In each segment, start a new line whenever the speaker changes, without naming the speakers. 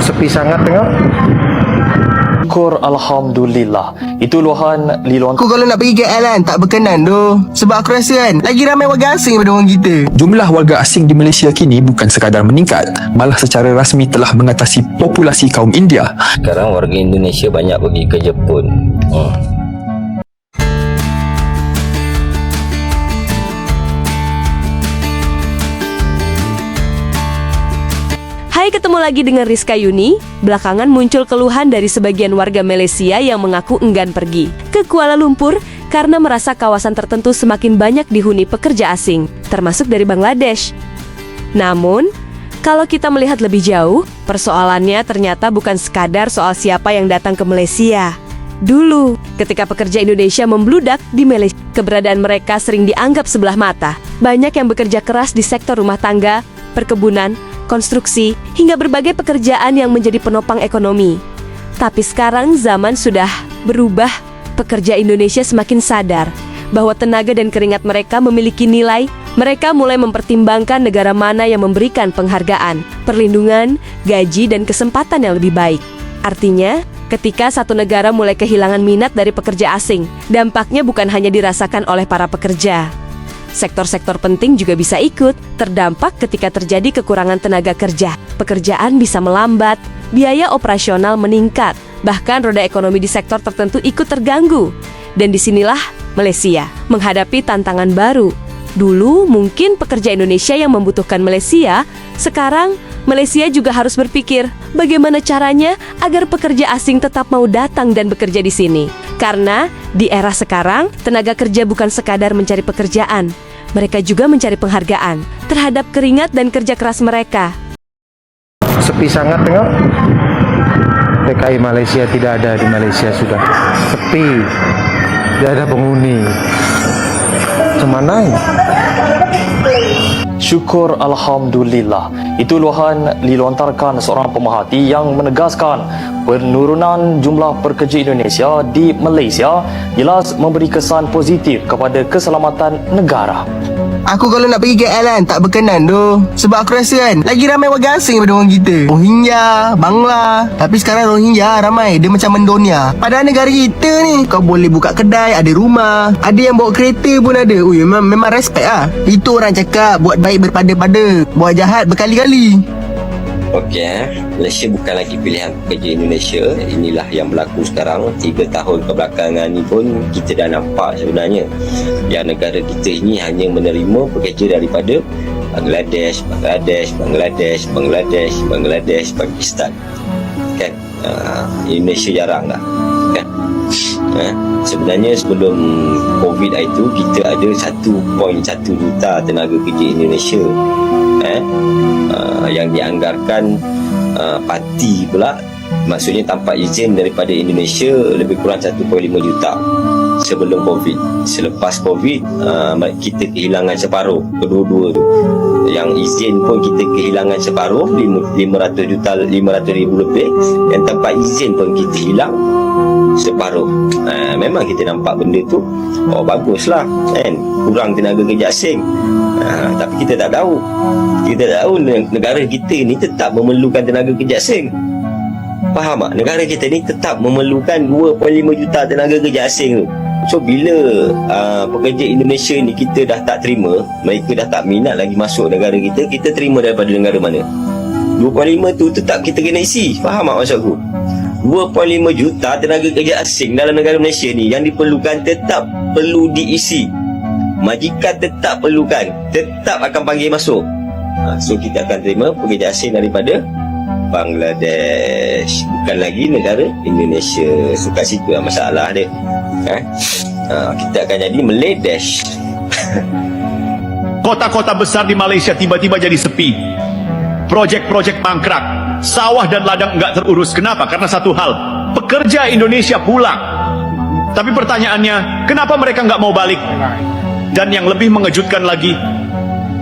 Sepi sangat tengok.
Syukur Alhamdulillah. Itu luahan Liluan.
Aku kalau nak pergi KL kan tak berkenan doh. Sebab aku rasa kan lagi ramai warga asing daripada orang kita.
Jumlah warga asing di Malaysia kini bukan sekadar meningkat, malah secara rasmi telah mengatasi populasi kaum India.
Sekarang warga Indonesia banyak pergi ke Jepun.
Hai, ketemu lagi dengan Rizka Yuni. Belakangan muncul keluhan dari sebagian warga Malaysia yang mengaku enggan pergi ke Kuala Lumpur karena merasa kawasan tertentu semakin banyak dihuni pekerja asing, termasuk dari Bangladesh. Namun, kalau kita melihat lebih jauh, persoalannya ternyata bukan sekadar soal siapa yang datang ke Malaysia. Dulu, ketika pekerja Indonesia membludak di Malaysia, keberadaan mereka sering dianggap sebelah mata. Banyak yang bekerja keras di sektor rumah tangga, perkebunan, konstruksi, hingga berbagai pekerjaan yang menjadi penopang ekonomi. Tapi sekarang zaman sudah berubah. Pekerja Indonesia semakin sadar bahwa tenaga dan keringat mereka memiliki nilai. Mereka mulai mempertimbangkan negara mana yang memberikan penghargaan, perlindungan, gaji, dan kesempatan yang lebih baik. Artinya, ketika satu negara mulai kehilangan minat dari pekerja asing, dampaknya bukan hanya dirasakan oleh para pekerja. Sektor-sektor penting juga bisa ikut terdampak ketika terjadi kekurangan tenaga kerja. Pekerjaan bisa melambat, biaya operasional meningkat, bahkan roda ekonomi di sektor tertentu ikut terganggu. Dan disinilah Malaysia menghadapi tantangan baru. Dulu mungkin pekerja Indonesia yang membutuhkan Malaysia, sekarang Malaysia juga harus berpikir bagaimana caranya agar pekerja asing tetap mau datang dan bekerja di sini. Karena di era sekarang, tenaga kerja bukan sekadar mencari pekerjaan. Mereka juga mencari penghargaan terhadap keringat dan kerja keras mereka.
Sepi sangat tengok. TKI Malaysia tidak ada di Malaysia sudah. Sepi. Tidak ada penghuni. Kemana ini?
Syukur Alhamdulillah. Itu luahan dilontarkan seorang pemerhati yang menegaskan penurunan jumlah pekerja Indonesia di Malaysia jelas memberi kesan positif kepada keselamatan negara.
Aku kalau nak pergi KL kan tak berkenan doh. Sebab aku rasa kan lagi ramai warga asing daripada orang kita. Rohingya, Bangla. Tapi sekarang Rohingya ramai. Dia macam mendonia. Padahal negara kita ni kau boleh buka kedai, ada rumah, ada yang bawa kereta pun ada. Ui, memang respect lah. Itu orang cakap buat baik berpada-pada, buat jahat berkali-kali.
Okey, Malaysia bukan lagi pilihan pekerja Indonesia. Inilah yang berlaku sekarang. 3 tahun kebelakangan ni pun kita dah nampak sebenarnya yang negara kita ini hanya menerima pekerja daripada Bangladesh, Pakistan. Kan? Indonesia jarang lah. Kan? Sebenarnya sebelum COVID itu kita ada 1.1 juta tenaga kerja Indonesia. Yang dianggarkan parti pula, maksudnya tanpa izin daripada Indonesia lebih kurang 1.5 juta sebelum COVID. Selepas COVID kita kehilangan separuh, kedua-dua tu. Yang izin pun kita kehilangan separuh, 500 ribu lebih. Yang tanpa izin pun kita hilang separuh. Memang kita nampak benda tu, oh baguslah kan, kurang tenaga kerja asing. Tapi kita tak tahu negara kita ni tetap memerlukan tenaga kerja asing. Faham tak? Negara kita ni tetap memerlukan 2.5 juta tenaga kerja asing tu. So bila pekerja Indonesia ni kita dah tak terima, mereka dah tak minat lagi masuk negara kita, kita terima daripada negara mana? 2.5 tu tetap kita kena isi. Faham tak maksud aku? 2.5 juta tenaga kerja asing dalam negara Malaysia ni yang diperlukan tetap perlu diisi. Majikan tetap perlukan, tetap akan panggil masuk. So kita akan terima pekerja asing daripada Bangladesh, bukan lagi negara Indonesia. So kat situ lah masalah dia. Kita akan jadi Meladesh.
Kota-kota besar di Malaysia tiba-tiba jadi sepi. Projek-projek mangkrak. Sawah dan ladang enggak terurus. Kenapa? Karena satu hal, pekerja Indonesia pulang. Tapi pertanyaannya, kenapa mereka enggak mau balik? Dan yang lebih mengejutkan lagi,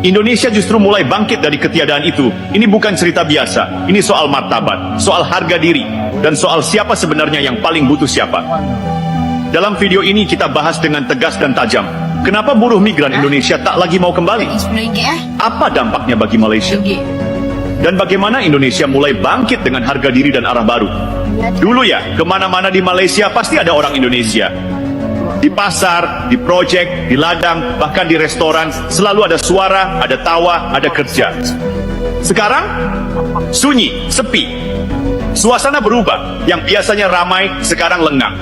Indonesia justru mulai bangkit dari ketiadaan itu. Ini bukan cerita biasa. Ini soal martabat, soal harga diri, dan soal siapa sebenarnya yang paling butuh siapa. Dalam video ini kita bahas dengan tegas dan tajam. Kenapa buruh migran Indonesia tak lagi mau kembali? Apa dampaknya bagi Malaysia? Dan bagaimana Indonesia mulai bangkit dengan harga diri dan arah baru. Dulu ya, kemana-mana di Malaysia pasti ada orang Indonesia. Di pasar, di proyek, di ladang, bahkan di restoran, selalu ada suara, ada tawa, ada kerja. Sekarang, sunyi, sepi. Suasana berubah, yang biasanya ramai, sekarang lengang.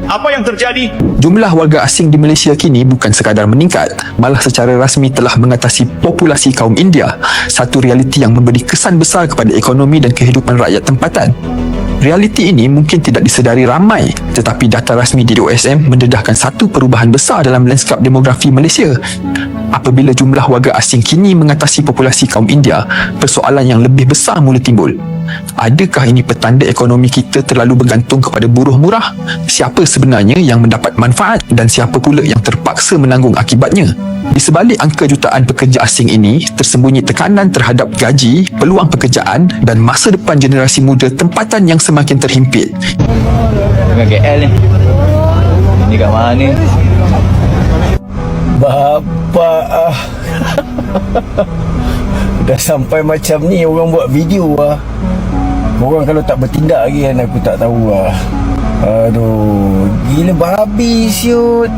Apa yang terjadi?
Jumlah warga asing di Malaysia kini bukan sekadar meningkat, malah secara rasmi telah mengatasi populasi kaum India, satu realiti yang memberi kesan besar kepada ekonomi dan kehidupan rakyat tempatan. Realiti ini mungkin tidak disedari ramai, tetapi data rasmi DOSM mendedahkan satu perubahan besar dalam lanskap demografi Malaysia. Apabila jumlah warga asing kini mengatasi populasi kaum India, persoalan yang lebih besar mula timbul. Adakah ini petanda ekonomi kita terlalu bergantung kepada buruh murah? Siapa sebenarnya yang mendapat manfaat dan siapa pula yang terpaksa menanggung akibatnya? Di sebalik angka jutaan pekerja asing ini, tersembunyi tekanan terhadap gaji, peluang pekerjaan dan masa depan generasi muda tempatan yang semakin terhimpit.
Dengan KL ni. Ni kat mana?
Bapak dah sampai macam ni orang buat video lah. Korang kalau tak bertindak lagi kan aku tak tahu lah. Aduh, gila babi siut.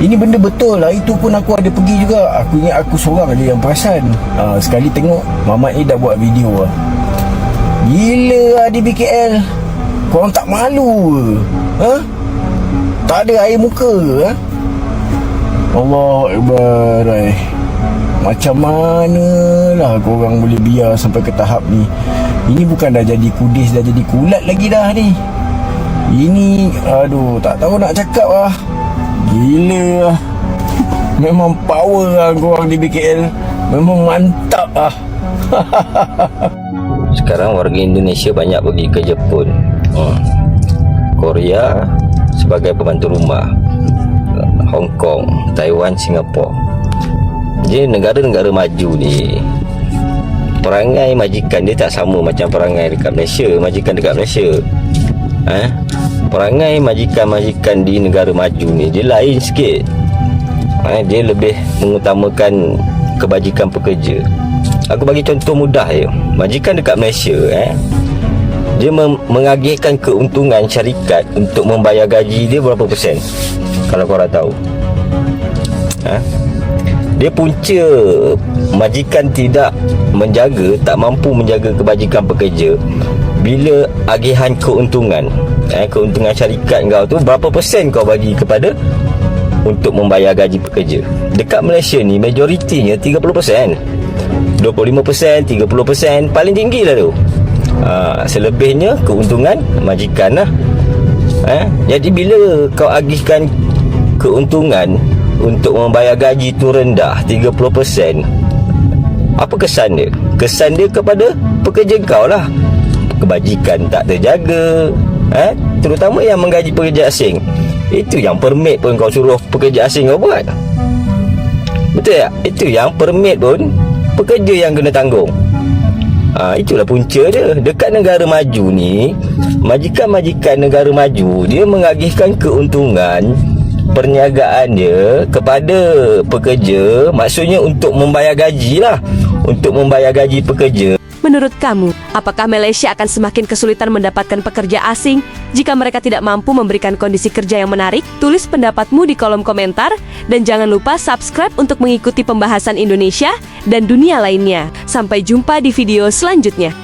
Ini benda betul lah. Itu pun aku ada pergi juga. Aku ingat aku seorang je yang perasan. Sekali tengok Mamat ni dah buat video lah. Gila lah di BKL. Korang tak malu ke? Ha? Tak ada air muka ke? Ha? Allah Akbar. Macam mana lah korang boleh biar sampai ke tahap ni? Ini bukan dah jadi kudis, dah jadi kulat lagi dah ni. Ini, aduh, tak tahu nak cakap lah. Gila lah. Memang power lah korang di BKL. Memang mantap lah.
Sekarang warga Indonesia banyak pergi ke Jepun, Korea sebagai pembantu rumah, Hong Kong, Taiwan, Singapura. Jadi negara-negara maju ni, perangai majikan dia tak sama macam perangai dekat Malaysia, majikan dekat Malaysia. Perangai majikan-majikan di negara maju ni dia lain sikit. Dia lebih mengutamakan kebajikan pekerja. Aku bagi contoh mudah je. Majikan dekat Malaysia dia mengagihkan keuntungan syarikat untuk membayar gaji dia berapa persen? Kalau korang tahu. Dia punca majikan tidak menjaga, tak mampu menjaga kebajikan pekerja bila agihan keuntungan, keuntungan syarikat kau tu berapa persen kau bagi kepada untuk membayar gaji pekerja. Dekat Malaysia ni majoritinya 30%, 25%, 30%, paling tinggi lah tu. Selebihnya keuntungan majikan lah. Jadi bila kau agihkan keuntungan untuk membayar gaji tu rendah 30%, apa kesan dia? Kesan dia kepada pekerja kau lah. Kebajikan tak terjaga, terutama yang menggaji pekerja asing. Itu yang permit pun kau suruh pekerja asing kau buat. Betul tak? Itu yang permit pun pekerja yang kena tanggung. Itulah punca dia. Dekat negara maju ni, majikan-majikan negara maju dia mengagihkan keuntungan perniagaan dia kepada pekerja, maksudnya untuk membayar gaji lah, untuk membayar gaji pekerja.
Menurut kamu, apakah Malaysia akan semakin kesulitan mendapatkan pekerja asing jika mereka tidak mampu memberikan kondisi kerja yang menarik? Tulis pendapatmu di kolom komentar dan jangan lupa subscribe untuk mengikuti pembahasan Indonesia dan dunia lainnya. Sampai jumpa di video selanjutnya.